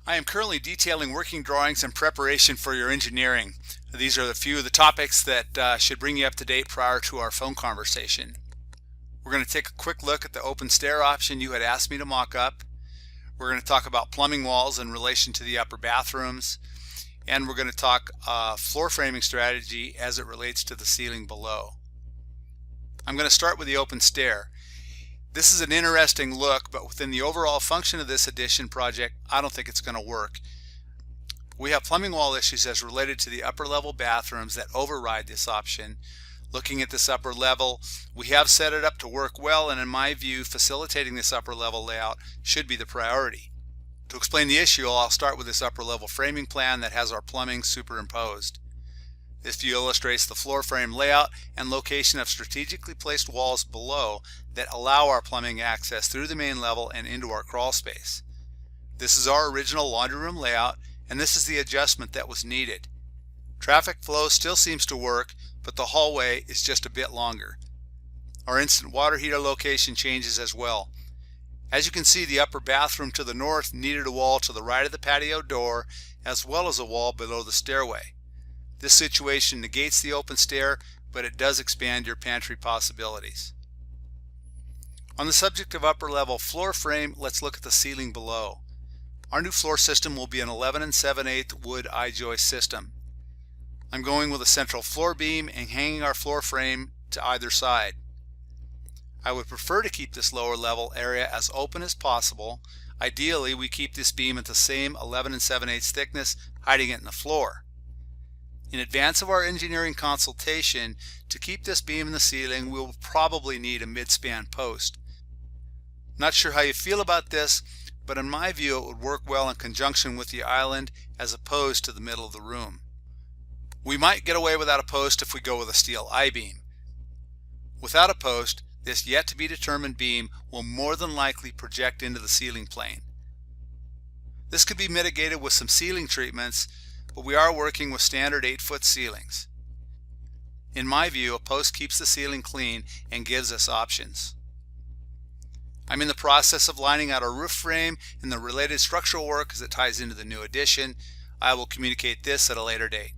I am currently detailing working drawings in preparation for your engineering. These are a few of the topics that should bring you up to date prior to our phone conversation. We're going to take a quick look at the open stair option you had asked me to mock up. We're going to talk about plumbing walls in relation to the upper bathrooms. And we're going to talk floor framing strategy as it relates to the ceiling below. I'm going to start with the open stair. This is an interesting look, but within the overall function of this addition project, I don't think it's going to work. We have plumbing wall issues as related to the upper level bathrooms that override this option. Looking at this upper level, we have set it up to work well, and in my view, facilitating this upper level layout should be the priority. To explain the issue, I'll start with this upper level framing plan that has our plumbing superimposed. This view illustrates the floor frame layout and location of strategically placed walls below that allow our plumbing access through the main level and into our crawl space. This is our original laundry room layout, and this is the adjustment that was needed. Traffic flow still seems to work, but the hallway is just a bit longer. Our instant water heater location changes as well. As you can see, the upper bathroom to the north needed a wall to the right of the patio door, as well as a wall below the stairway. This situation negates the open stair, but it does expand your pantry possibilities. On the subject of upper level floor frame, let's look at the ceiling below. Our new floor system will be an 11 7/8 wood I-joist system. I'm going with a central floor beam and hanging our floor frame to either side. I would prefer to keep this lower level area as open as possible. Ideally, we keep this beam at the same 11 7/8 thickness, hiding it in the floor. In advance of our engineering consultation, to keep this beam in the ceiling, we will probably need a mid-span post. Not sure how you feel about this, but in my view it would work well in conjunction with the island as opposed to the middle of the room. We might get away without a post if we go with a steel I-beam. Without a post, this yet to be determined beam will more than likely project into the ceiling plane. This could be mitigated with some ceiling treatments, but we are working with standard 8-foot ceilings. In my view, a post keeps the ceiling clean and gives us options. I'm in the process of lining out our roof frame and the related structural work as it ties into the new addition. I will communicate this at a later date.